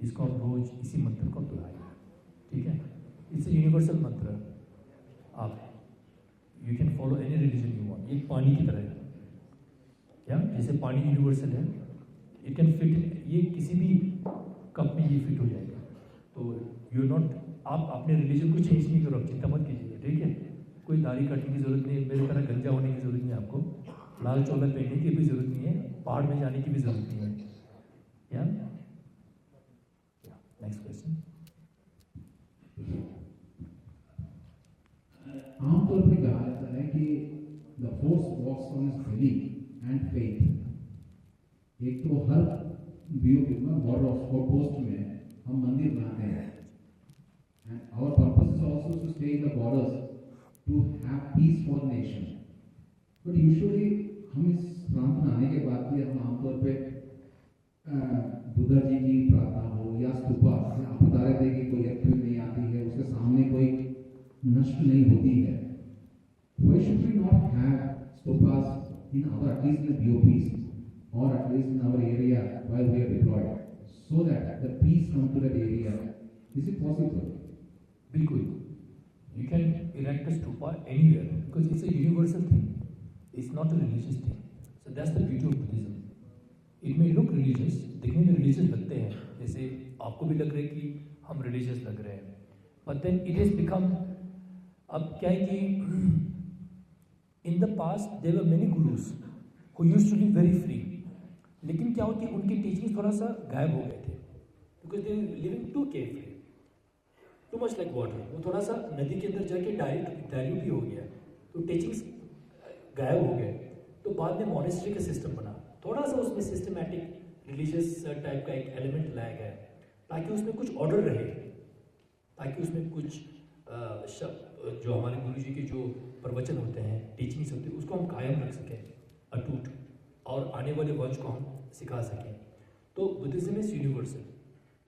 इसको आप रोज इसी मंत्र को दोहराइए, ठीक है? इट्स ए यूनिवर्सल मंत्र। आप you can follow any religion you want. ये पानी की तरह है, क्या? जैसे पानी यूनिवर्सल है, इट कैन फिट, ये किसी भी कप में ये फिट हो जाएगा। तो यू नॉट, आप अपने रिलीजन को चेंज नहीं करो, चिंता मत कीजिए, ठीक है? कोई दाढ़ी काटने की ज़रूरत नहीं है, मेरे तरह गंजा होने की ज़रूरत नहीं है आपको, लाल चोला पहनने की भी ज़रूरत नहीं है, पहाड़ में जाने की भी ज़रूरत नहीं है। या नेक्स्ट क्वेश्चन। आमतौर पर कहा जाता है कि the force walks on his belief and faith. एक तो हर बीओपी में बॉर्डर ऑफ पोस्ट में हम मंदिर बनाते हैं, and our purpose is also to stay in the borders to have peace for the nation. But usually हम इस प्रांत में आने के बाद भी हम आमतौर पे बुद्धा जी की प्रार्थना हो या स्तूपा, आप बता रहे थे कि कोई एक्टिव नहीं आती है, उसके सामने कोई नष्ट नहीं होती है। Why should we not have stupas in our, at least in the BOPs or at least in our area while we are deployed, so that the peace come to that area? Is it possible? बिल्कुल, you can erect a stupa anywhere because it's a universal thing. It's not a religious thing. So that's the beauty of Buddhism. It may look religious, दिखने में religious लगते हैं, जैसे आपको भी लग रहा है कि हम religious लग रहे हैं, but then it has become, अब क्या है कि in the past there were many gurus who used to live very free, लेकिन क्या होती है उनकी टीचिंग थोड़ा सा गायब हो गए थे because they were living too carefree, too much like water. वो थोड़ा सा नदी के अंदर जाके डाइल्यूट ही हो गया, तो टीचिंग्स गायब हो गए। तो बाद में मॉनेस्ट्री का सिस्टम बना, थोड़ा सा उसमें सिस्टमैटिक रिलीजियस टाइप का एक एलिमेंट लाया गया ताकि उसमें कुछ ऑर्डर रहे, ताकि उसमें कुछ जो हमारे गुरु जी के जो प्रवचन होते हैं, टीचिंग्स होती है, उसको हम कायम रख सकें अटूट, और आने वाले वंश को हम सिखा सकें। तो बुद्धिज्म इज यूनिवर्सल।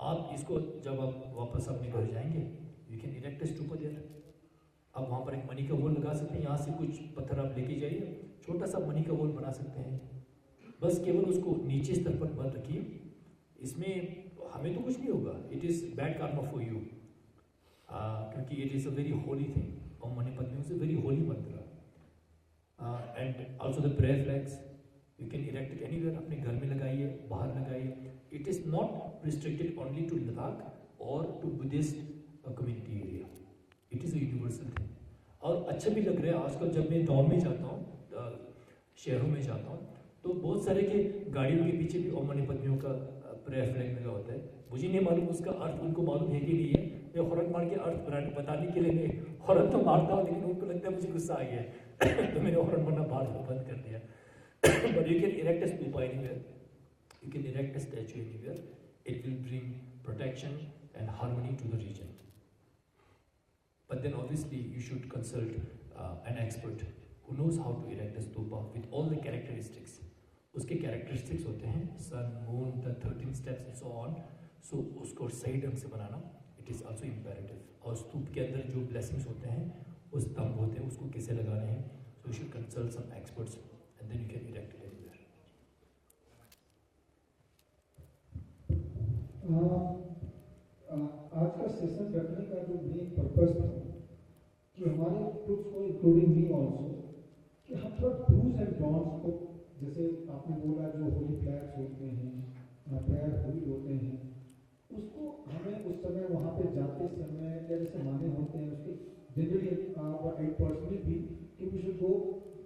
आप इसको जब आप वापस अपने घर जाएंगे, you can erect a stupa there. आप वहाँ पर एक मनी का वॉल लगा सकते हैं, यहाँ से कुछ पत्थर आप लेके जाइए, छोटा सा मनी का वॉल बना सकते हैं। बस केवल उसको नीचे स्तर पर मत रखिए, इसमें हमें तो कुछ नहीं होगा, it is bad karma for you, क्योंकि it is a very holy thing. Om Mani Padme is a very holy mantra, and also the prayer flags you can erect it anywhere, अपने घर में लगाइए, बाहर लगाइए। It is not restricted only to Ladakh और to Buddhist community area, it is a universal thing. और अच्छा भी लग रहा है आजकल, जब मैं गाँव में जाता हूँ, शहरों में जाता हूँ, तो बहुत सारे के गाड़ियों के पीछे भी ओम मनी पद्मियों का प्रेयर फ्लैग लगा होता है। मुझे नहीं मालूम उसका अर्थ उनको मालूम है कि नहीं है, मैं हॉर्न मार के अर्थ बताने के लिए मैं हॉर्न तो मारता हूँ, लेकिन उनको लगता है मुझे गुस्सा आ गया है तो मैंने हॉर्न मारना बंद कर दिया। But you can erect a stupa anywhere, you can erect a statue anywhere, it will bring protection and harmony to the region. But then obviously you should consult an expert who knows how to erect a stupa with all the characteristics. उसके characteristics होते हैं sun, moon, the 13 steps and so on. So उसको सही ढंग से बनाना it is also imperative. और स्तूप के अंदर जो blessings होते हैं, वो स्तंभ होते हैं, उसको कैसे लगाने हैं, so you should consult some experts and then you can erect it. आज का सेशन रखने का जो मेन पर्पस था कि हमारे ग्रुप्स को इंक्लूडिंग मी ऑल्सो, कि हम थोड़ा डूज एंड डॉन्ट्स को, जैसे आपने बोला जो होली फ्लैग्स होते हैं, प्रेयर होली होते हैं, उसको हमें उस समय वहाँ पे जाते समय या जैसे माने होते हैं उसके जनरली आई पर्सनली भी कि we should go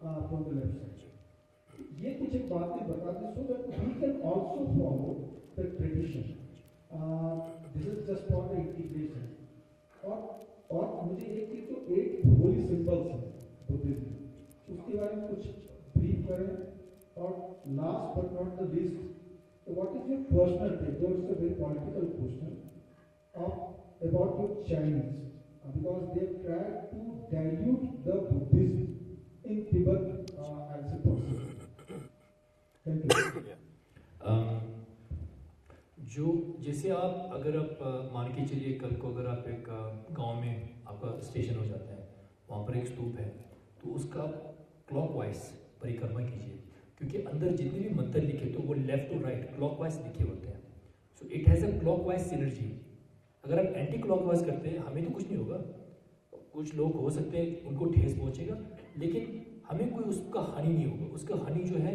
from the left side. ये कुछ एक बातें बता दें so that we can also follow the tradition. This is just for the integration. और मुझे एक चीज जो 8 होली सिंबल्स हैं बुद्धिज्म, उसके बारे में कुछ ब्रीफ करें। और last but not the least, what is your personal take, though it's a very political question, of about your Chinese, because they try to dilute the Buddhism in Tibet as a possible. Thank you. जो जैसे आप अगर आप मान के चलिए कल को अगर आप एक गांव में आपका स्टेशन हो जाता है, वहाँ पर एक स्तूप है, तो उसका क्लॉकवाइज परिक्रमा कीजिए, क्योंकि अंदर जितने भी मंत्र लिखे तो वो लेफ्ट टू राइट क्लॉकवाइज लिखे होते हैं। So it has a clockwise synergy. अगर आप एंटी क्लॉकवाइज करते हैं, हमें तो कुछ नहीं होगा, कुछ लोग हो सकते हैं उनको ठेस पहुँचेगा, लेकिन हमें कोई उसका हानि नहीं होगा। उसका हानि जो है,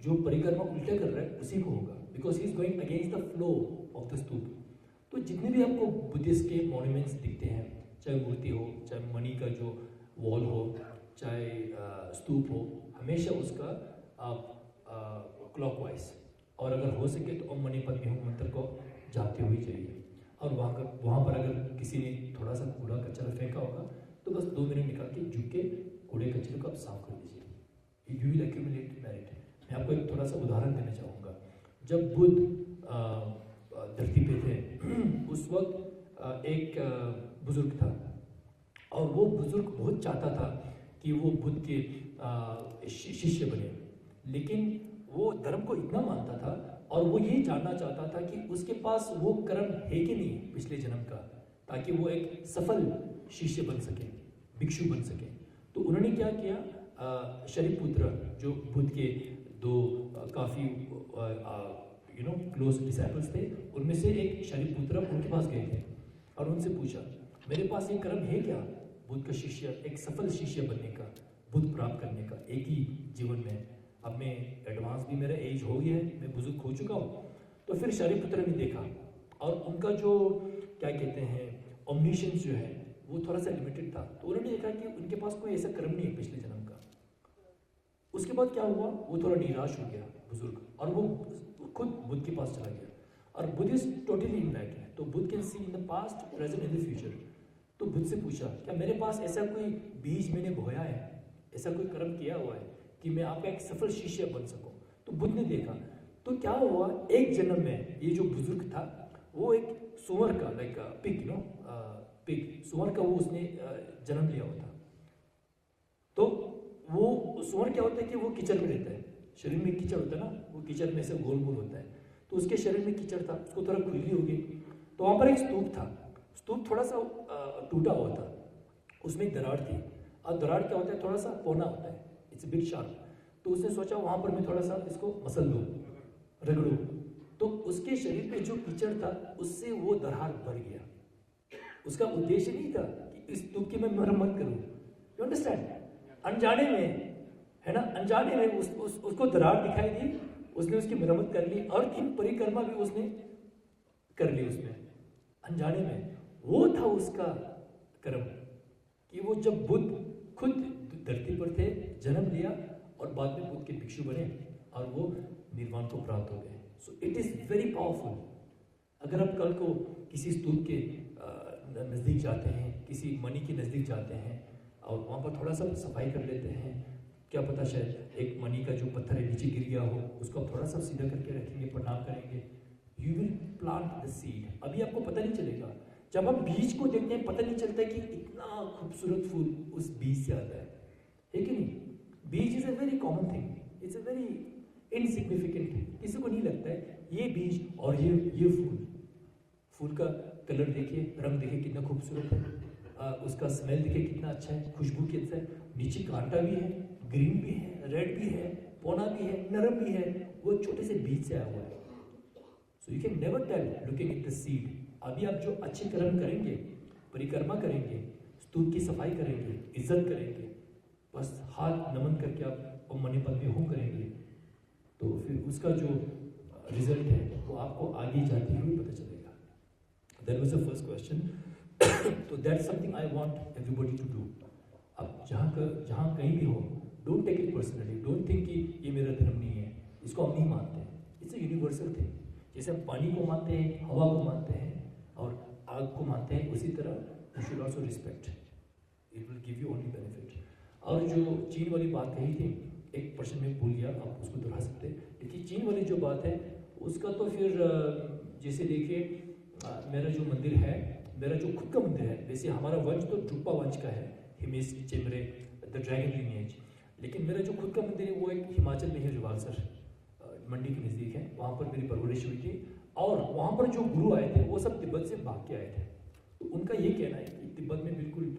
जो परिक्रमा उल्टा कर रहा है उसी को होगा, because he is going against the flow of the stupa. तो जितने भी आपको बुद्धिस्ट के मॉन्यूमेंट्स दिखते हैं, चाहे मूर्ति हो, चाहे मणि का जो वॉल हो चाहे स्तूप हो, हमेशा उसका आप क्लॉकवाइज, और अगर हो सके तो ओम मणि पद्मे हूँ मंत्र को जाते हुए जाइए। और वहाँ पर अगर किसी ने थोड़ा सा कूड़ा कचरा फेंका होगा तो बस 2 मिनट निकाल के झुक के कूड़े कचरे को आप साफ कर दीजिए। You will accumulate merit. मैं आपको एक थोड़ा सा उदाहरण देना चाहूँगा। जब बुद्ध धरती पे थे उस वक्त एक बुजुर्ग था, और वो बुजुर्ग बहुत चाहता था कि वो बुद्ध के शिष्य बने, लेकिन वो धर्म को इतना मानता था और वो ये जानना चाहता था कि उसके पास वो कर्म है कि नहीं पिछले जन्म का, ताकि वो एक सफल शिष्य बन सके, भिक्षु बन सके। तो उन्होंने क्या किया, शरीपुत्र जो बुद्ध के 2 काफ़ी क्लोज डिसाइपल्स थे, उनमें से एक शरीपुत्र उनके पास गए थे और उनसे पूछा, मेरे पास ये कर्म है क्या बुद्ध का शिष्य, एक सफल शिष्य बनने का, बुद्ध प्राप्त करने का एक ही जीवन में। अब मैं एडवांस भी, मेरा एज हो गया है, मैं बुजुर्ग हो चुका हूँ। तो फिर शरीपुत्र ने देखा और उनका जो क्या कहते हैं ओमनिशंस जो है वो थोड़ा सा लिमिटेड था। तो उन्होंने देखा कि उनके पास कोई ऐसा कर्म नहीं है पिछले जन्म का। उसके बाद क्या हुआ, वो थोड़ा निराश हो गया बुजुर्ग, और वो खुद बुद्ध के पास चला गया। और बुद्ध इज टोटली इनफैक्ट है, तो Buddha can see in the past, present, in the future. तो बुद्ध से पूछा, क्या मेरे पास ऐसा कोई बीज मैंने बोया है, ऐसा कोई कर्म किया हुआ है कि मैं आपका एक सफल शिष्य बन सकूं? तो बुद्ध ने देखा, तो क्या हुआ, एक जन्म में ये जो बुजुर्ग था वो एक सुअर का, लाइक पिग, पिग, सुअर का वो उसने जन्म लिया हुआ था। तो वो सुअर क्या होता है कि वो कीचड़ में रहता है, शरीर में कीचड़ होता है ना, वो कीचड़ में से गोल गोल होता है। तो उसके शरीर में कीचड़ था, उसको थोड़ा खुजली हो गई। तो वहाँ पर एक स्तूप था, स्तूप थोड़ा सा टूटा हुआ था, उसमें एक दरार थी। और दरार क्या होता है, थोड़ा सा पौना होता है, इट्स बिग शार्प। तो उसने सोचा वहाँ पर मैं थोड़ा सा इसको मसल दूँ, रगड़ूँ। तो उसके शरीर पे जो कीचड़ था उससे वो दरार भर गया। उसका उद्देश्य नहीं था कि इस स्तूप की मैं मरम्मत करूँ, यू अंडरस्टैंड, अनजाने में है ना, अनजाने में उसको दरार दिखाई दी, उसने उसकी मरम्मत कर ली और 3 परिक्रमा भी उसने कर ली उसमें, अनजाने में। वो था उसका कर्म कि वो जब बुद्ध खुद धरती पर थे, जन्म लिया और बाद में बुद्ध के भिक्षु बने और वो निर्वाण को प्राप्त हो गए। So it is very powerful. अगर आप कल को किसी स्तूप के नज़दीक जाते हैं, किसी मणि के नज़दीक जाते हैं और वहाँ पर थोड़ा सा सफाई कर लेते हैं, क्या पता शायद एक मणि का जो पत्थर है नीचे गिर गया हो, उसको आप थोड़ा सा सीधा करके रखेंगे, प्रणाम करेंगे, you will plant the seed. अभी आपको पता नहीं चलेगा, जब हम बीज को देखते हैं पता नहीं चलता कि इतना खूबसूरत फूल उस बीज से आता है कि नहीं। बीज is a very common thing, it's a very insignificant thing, किसी को नहीं लगता है ये बीज और ये फूल का कलर देखिए, रंग देखिए कितना खूबसूरत है, उसका स्मेल देखिए कितना अच्छा है, खुशबू कितना है, नीचे कांटा भी है, ग्रीन भी है, रेड भी है, पौना भी है, नरम भी है, वो छोटे से बीज से आया हुआ है। So you can never tell looking at the seed. अभी आप जो अच्छे कर्म करेंगे, परिक्रमा करेंगे, स्तूप की सफाई करेंगे, इज्जत करेंगे, बस हाथ नमन करके आप ओम मणि पद्मे हूँ करेंगे, तो फिर उसका जो रिजल्ट है वो आपको आगे जाते हुए पता चलेगा। That was the first question. तो that's something I want everybody to do. अब जहाँ कहीं भी हो, don't take it personally, don't think कि ये मेरा धर्म नहीं है, इसको हम नहीं मानते हैं। It's a universal thing. जैसे हम पानी को मानते हैं, हवा को मानते हैं और आग को मानते हैं, उसी तरह you should also respect, it will give you only benefit. और जो चीन वाली बात कही थी, एक पर्सन में भूल गया, आप उसको दोहरा सकते हैं। लेकिन चीन वाली जो बात है उसका तो फिर जैसे देखिए, मेरा जो मंदिर है, मेरा जो खुद का मंदिर है, वैसे हमारा वंश तो ड्रुक्पा वंश का है, हिमेश चेमरे द ड्रैगन लिनिएज। लेकिन मेरा जो खुद का मंदिर है वो एक हिमाचल में है, रिवालसर मंडी के नज़दीक है, वहाँ पर मेरी परवरिश हुई थी। और वहाँ पर जो गुरु आए थे वो सब तिब्बत से भाग के आए थे। तो उनका ये कहना है कि तिब्बत में बिल्कुल